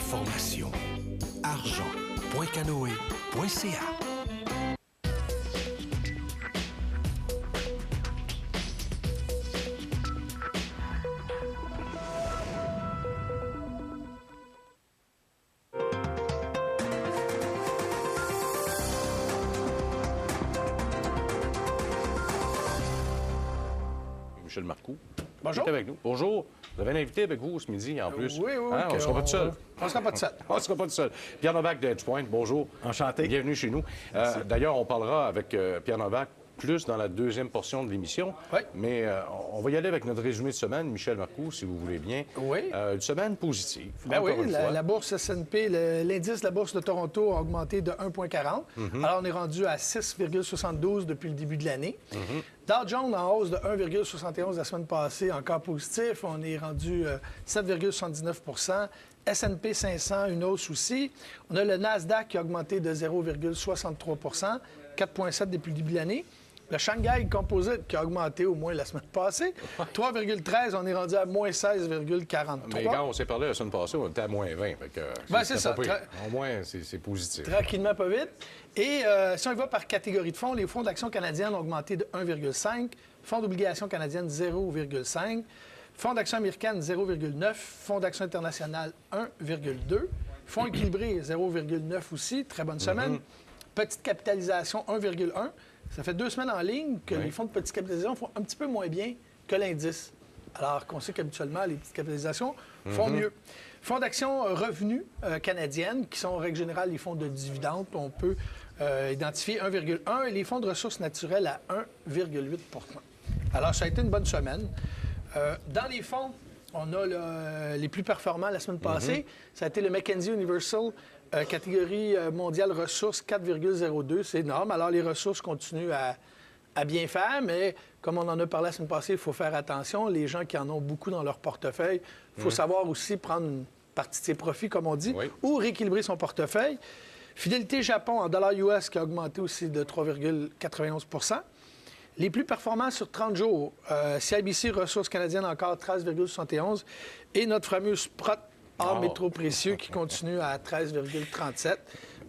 Information. argent.canoë.ca. Michel Marcoux. Bonjour. Qui est avec nous. Bonjour. Vous avez un invité avec vous ce midi, en plus. Oui. Hein? On ne sera pas tout seul. On ne sera pas tout seul. On ne sera pas tout seul. Pierre Novak de Edgepoint, bonjour. Enchanté. Bienvenue chez nous. D'ailleurs, on parlera avec Pierre Novak plus dans la deuxième portion de l'émission. Oui. Mais on va y aller avec notre résumé de semaine, Michel Marcoux, si vous voulez bien. Oui. Une semaine positive. Ben oui, encore une fois. la bourse S&P, l'indice de la bourse de Toronto a augmenté de 1,40. Alors, on est rendu à 6,72 depuis le début de l'année. Dow Jones en hausse de 1,71 la semaine passée, encore positif. On est rendu 7,79 S&P 500, une hausse aussi. On a le Nasdaq qui a augmenté de 0,63 4,7 depuis le début de l'année. Le Shanghai Composite qui a augmenté au moins la semaine passée. 3,13, on est rendu à moins 16,43. Mais quand on s'est parlé la semaine passée, on était à moins 20. Fait que, c'est ça. pas pire. Au moins, c'est positif. Tranquillement, pas vite. Et si on y va par catégorie de fonds, les fonds d'action canadiennes ont augmenté de 1,5, fonds d'obligations canadiennes 0,5, fonds d'action américaines 0,9, fonds d'action internationales 1,2, fonds équilibrés 0,9 aussi, très bonne semaine. Petite capitalisation 1,1. Ça fait 2 semaines en ligne que les fonds de petite capitalisation font un petit peu moins bien que l'indice. Alors qu'on sait qu'habituellement, les petites capitalisations font mieux. Fonds d'action revenus canadiennes, qui sont en règle générale les fonds de dividendes, on peut identifier 1,1 et les fonds de ressources naturelles à 1,8 Alors, ça a été une bonne semaine. Dans les fonds, on a les plus performants la semaine passée. Ça a été le Mackenzie Universal, catégorie mondiale ressources 4,02. C'est énorme. Alors, les ressources continuent à bien faire, mais comme on en a parlé la semaine passée, il faut faire attention. Les gens qui en ont beaucoup dans leur portefeuille, il faut savoir aussi prendre une partie de ses profits, comme on dit, ou rééquilibrer son portefeuille. Fidélité Japon en dollars US qui a augmenté aussi de 3,91 Les plus performants sur 30 jours, CIBC Ressources canadiennes encore 13,71 et notre fameux Sprott Or métaux précieux qui continue à 13,37.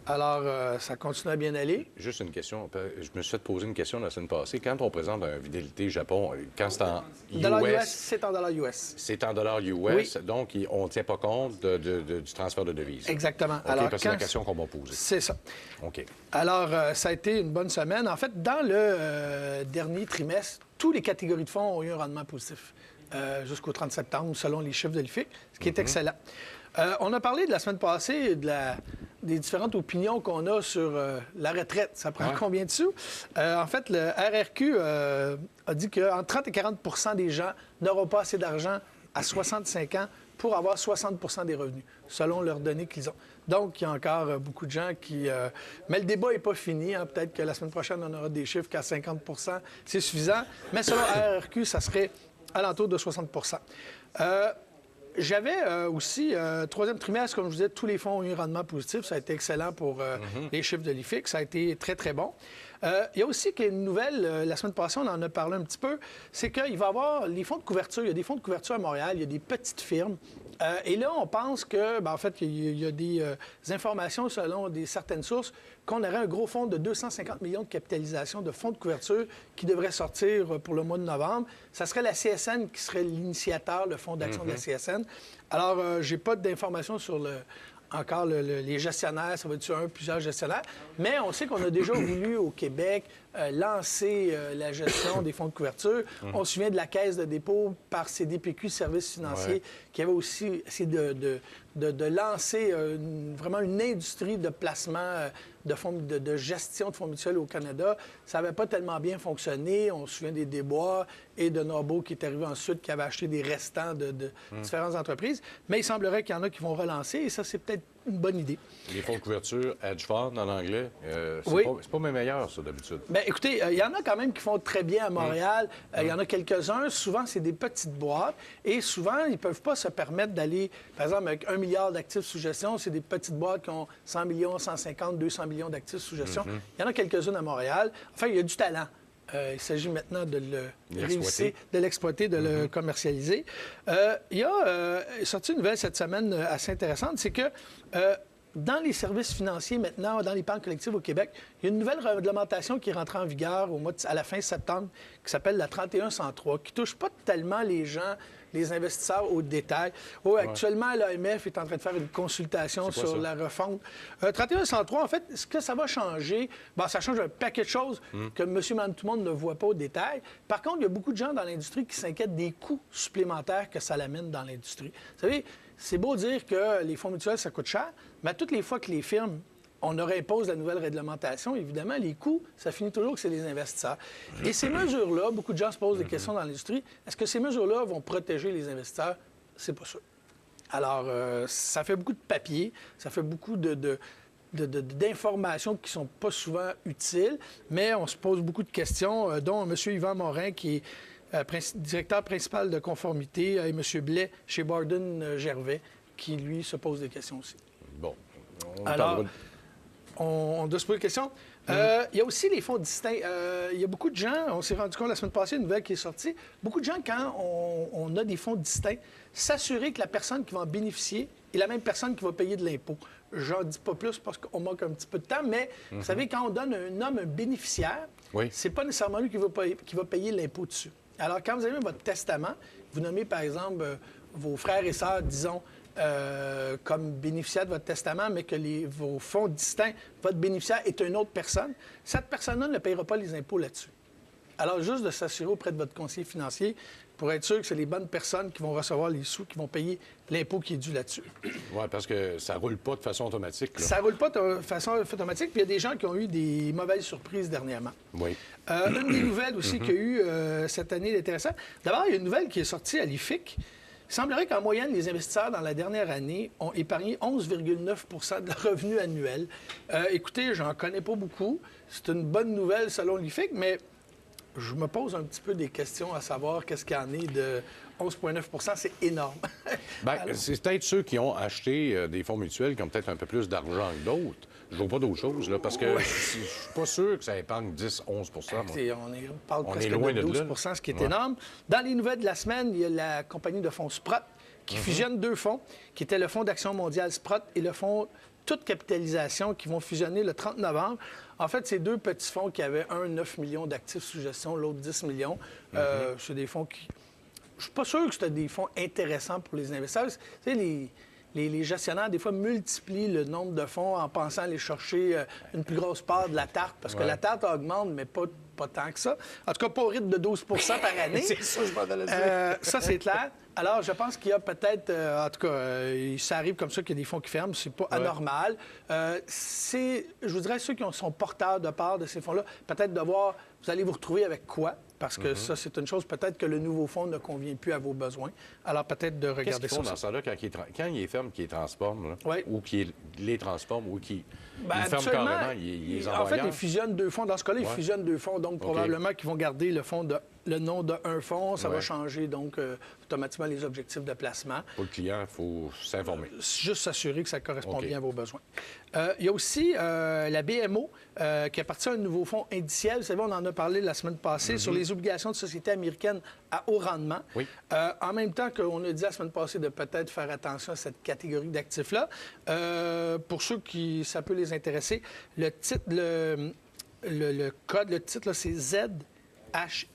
Alors, ça continue à bien aller. Juste une question. Je me suis fait poser une question la semaine passée. Quand on présente un Fidélité Japon, quand c'est en US... c'est en dollars US. C'est en dollars US, donc on ne tient pas compte du transfert de devises. Exactement. OK, alors, c'est la question qu'on m'a posée. C'est ça. OK. Alors, ça a été une bonne semaine. En fait, dans le dernier trimestre, toutes les catégories de fonds ont eu un rendement positif jusqu'au 30 septembre, selon les chiffres de l'IFIC, ce qui est excellent. On a parlé de la semaine passée des différentes opinions qu'on a sur la retraite. Ça prend combien de sous? En fait, le RRQ a dit qu'entre 30 et 40 des gens n'auront pas assez d'argent à 65 ans pour avoir 60 des revenus, selon leurs données qu'ils ont. Donc, il y a encore beaucoup de gens qui... Mais le débat n'est pas fini. Hein. Peut-être que la semaine prochaine, on aura des chiffres qu'à 50 c'est suffisant. Mais selon RRQ, ça serait alentour de 60 J'avais aussi, troisième trimestre, comme je vous disais, tous les fonds ont eu un rendement positif. Ça a été excellent pour les chiffres de l'IFIC. Ça a été très, très bon. Il y a aussi une nouvelle, la semaine passée, on en a parlé un petit peu, c'est qu'il va y avoir les fonds de couverture. Il y a des fonds de couverture à Montréal, il y a des petites firmes. Et là, on pense que, en fait, il y a des informations selon certaines sources qu'on aurait un gros fonds de 250 millions de capitalisation de fonds de couverture qui devrait sortir pour le mois de novembre. Ça serait la CSN qui serait l'initiateur, le fonds d'action de la CSN. Alors, j'ai pas d'informations sur les gestionnaires, ça va être plusieurs gestionnaires, mais on sait qu'on a déjà voulu au Québec lancer la gestion des fonds de couverture. On se souvient de la Caisse de dépôt par CDPQ, Services financiers, qui avait aussi essayé de lancer vraiment une industrie de placement de fonds de gestion de fonds mutuels au Canada. Ça n'avait pas tellement bien fonctionné. On se souvient des déboires et de Norbeau qui est arrivé ensuite, qui avait acheté des restants de différentes entreprises. Mais il semblerait qu'il y en a qui vont relancer et ça, c'est peut-être une bonne idée. Les fonds de couverture, hedge fund en anglais, c'est pas mes meilleurs, ça, d'habitude. Bien, écoutez, il y en a quand même qui font très bien à Montréal. Il y en a quelques-uns. Souvent, c'est des petites boîtes. Et souvent, ils ne peuvent pas se permettre d'aller, par exemple, avec 1 milliard d'actifs sous gestion. C'est des petites boîtes qui ont 100 millions, 150, 200 millions d'actifs sous gestion. Il y en a quelques-unes à Montréal. Enfin, il y a du talent. Il s'agit maintenant de L'exploiter. l'exploiter, de le commercialiser. Il y a sorti une nouvelle cette semaine assez intéressante, c'est que dans les services financiers maintenant, dans l'épargne collective au Québec, il y a une nouvelle réglementation qui est rentrée en vigueur à la fin septembre, qui s'appelle la 3103, qui ne touche pas tellement les gens, les investisseurs au détail. Actuellement, l'AMF est en train de faire une consultation sur la refonte. 3103, en fait, ce que ça va changer, ça change un paquet de choses que monsieur, madame, tout le monde ne voit pas au détail. Par contre, il y a beaucoup de gens dans l'industrie qui s'inquiètent des coûts supplémentaires que ça l'amène dans l'industrie. Vous savez, c'est beau dire que les fonds mutuels, ça coûte cher, mais à toutes les fois que les firmes, on leur impose la nouvelle réglementation, évidemment, les coûts, ça finit toujours que c'est les investisseurs. Et ces mesures-là, beaucoup de gens se posent des questions dans l'industrie. Est-ce que ces mesures-là vont protéger les investisseurs? C'est pas sûr. Alors, ça fait beaucoup de papier, ça fait beaucoup d'informations qui ne sont pas souvent utiles, mais on se pose beaucoup de questions, dont M. Yvan Morin, qui est directeur principal de conformité, et M. Blais chez Borden-Gervais, qui, lui, se pose des questions aussi. Bon. On doit se poser des questions. Il y a aussi les fonds distincts. Il y a beaucoup de gens, on s'est rendu compte la semaine passée, une nouvelle qui est sortie, beaucoup de gens, quand on a des fonds distincts, s'assurer que la personne qui va en bénéficier est la même personne qui va payer de l'impôt. J'en dis pas plus parce qu'on manque un petit peu de temps, mais vous savez, quand on donne un bénéficiaire, c'est pas nécessairement lui qui va payer l'impôt dessus. Alors, quand vous avez votre testament, vous nommez, par exemple, vos frères et sœurs, disons, comme bénéficiaire de votre testament, mais que vos fonds distincts, votre bénéficiaire est une autre personne, cette personne-là ne paiera pas les impôts là-dessus. Alors, juste de s'assurer auprès de votre conseiller financier pour être sûr que c'est les bonnes personnes qui vont recevoir les sous, qui vont payer l'impôt qui est dû là-dessus. Oui, parce que ça ne roule pas de façon automatique. Là. Ça ne roule pas de façon automatique, puis il y a des gens qui ont eu des mauvaises surprises dernièrement. Oui. Une des nouvelles aussi qu'il y a eu cette année d'intéressant, d'abord, il y a une nouvelle qui est sortie à l'IFIC. Il semblerait qu'en moyenne, les investisseurs, dans la dernière année, ont épargné 11,9 de leur revenu annuel. Écoutez, j'en connais pas beaucoup. C'est une bonne nouvelle selon l'IFIC, mais je me pose un petit peu des questions à savoir qu'est-ce qu'il y en est de 11,9 c'est énorme. Bien, c'est peut-être ceux qui ont acheté des fonds mutuels qui ont peut-être un peu plus d'argent que d'autres. Je ne vois pas d'autre chose, là, parce que je ne suis pas sûr que ça épargne 10-11 On parle presque loin de 12 là. ce qui est énorme. Dans les nouvelles de la semaine, il y a la compagnie de fonds Sprott qui fusionne deux fonds, qui étaient le Fonds d'action mondiale Sprott et le Fonds toute capitalisation, qui vont fusionner le 30 novembre. En fait, c'est deux petits fonds qui avaient 9 millions d'actifs sous gestion, l'autre 10 millions. C'est des fonds qui... Je suis pas sûr que c'était des fonds intéressants pour les investisseurs. Tu sais, les gestionnaires, des fois, multiplient le nombre de fonds en pensant aller chercher une plus grosse part de la tarte, parce que la tarte augmente, mais pas tant que ça. En tout cas, pas au rythme de 12 par année. C'est ça, je m'en allais dire. Ça, c'est clair. Alors, je pense qu'il y a peut-être, en tout cas, ça arrive comme ça qu'il y a des fonds qui ferment, c'est pas anormal. Je vous dirais, ceux qui sont porteurs de part de ces fonds-là, peut-être de voir, vous allez vous retrouver avec quoi? Parce que ça, c'est une chose, peut-être que le nouveau fonds ne convient plus à vos besoins. Alors, peut-être de regarder ça. Qu'est-ce qu'ils font dans ça là quand il est ferme, qu'il les transforme, là, ou qu'il les transforme, ou qu'il ferme carrément, il les envoie en fait, ailleurs? ils fusionnent deux fonds. Dans ce cas-là, ils fusionnent deux fonds. Donc, probablement qu'ils vont garder le nom d'un fonds. Ça va changer, donc, automatiquement les objectifs de placement. Pour le client, il faut s'informer. Juste s'assurer que ça correspond bien à vos besoins. Il y a aussi la BMO qui appartient à un nouveau fonds indiciel. Vous savez, on en a parlé la semaine passée sur les obligations de sociétés américaines à haut rendement. Oui. En même temps qu'on a dit la semaine passée de peut-être faire attention à cette catégorie d'actifs-là. Pour ceux qui ça peut les intéresser, le titre, le code, le titre, là, c'est ZHY.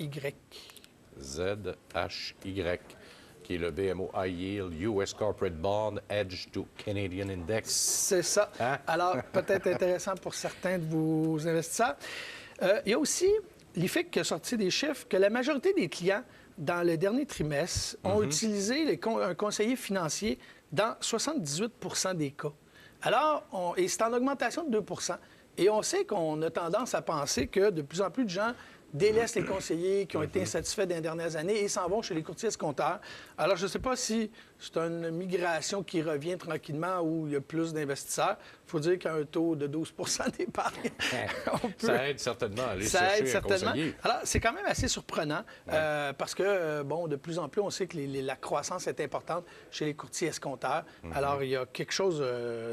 ZHY, qui est le BMO High Yield US Corporate Bond Edge to Canadian Index. C'est ça. Hein? Alors, peut-être intéressant pour certains de vos investisseurs. Il y a aussi l'IFIC qui a sorti des chiffres que la majorité des clients, dans le dernier trimestre, ont utilisé un conseiller financier dans 78 des cas. Alors, et c'est en augmentation de 2 Et on sait qu'on a tendance à penser que de plus en plus de gens délaissent les conseillers qui ont été insatisfaits dans les dernières années et s'en vont chez les courtiers escompteurs. Alors, je ne sais pas si c'est une migration qui revient tranquillement où il y a plus d'investisseurs. Il faut dire qu'à un taux de 12 d'épargne, ça aide certainement à aller chercher un conseiller. Alors, c'est quand même assez surprenant parce que, bon, de plus en plus, on sait que la croissance est importante chez les courtiers escompteurs. Alors, il y a quelque chose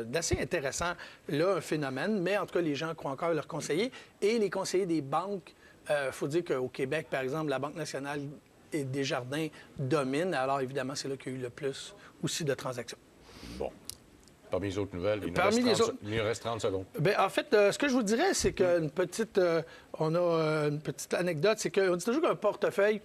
d'assez intéressant, là, un phénomène, mais en tout cas, les gens croient encore leurs conseillers et les conseillers des banques faut dire qu'au Québec, par exemple, la Banque nationale et Desjardins dominent. Alors, évidemment, c'est là qu'il y a eu le plus aussi de transactions. Bon. Parmi les autres nouvelles, il nous reste 30 secondes. Bien, en fait, ce que je vous dirais, c'est qu'une petite... on a une petite anecdote, c'est qu'on dit toujours qu'un portefeuille,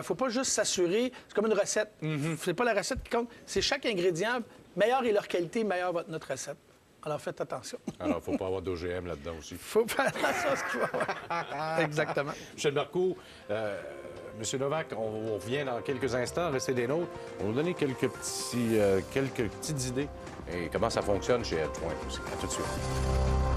faut pas juste s'assurer... C'est comme une recette. C'est pas la recette qui compte, c'est chaque ingrédient. Meilleure est leur qualité, meilleure va être notre recette. Alors, faites attention. Alors, il ne faut pas avoir d'OGM là-dedans aussi. Il faut faire attention à ce qu'il va avoir. Exactement. Michel Marcoux, M. Novak, on revient dans quelques instants. Restez des nôtres. On va nous donner quelques petites idées et comment ça fonctionne chez Edgepoint aussi. À tout de suite.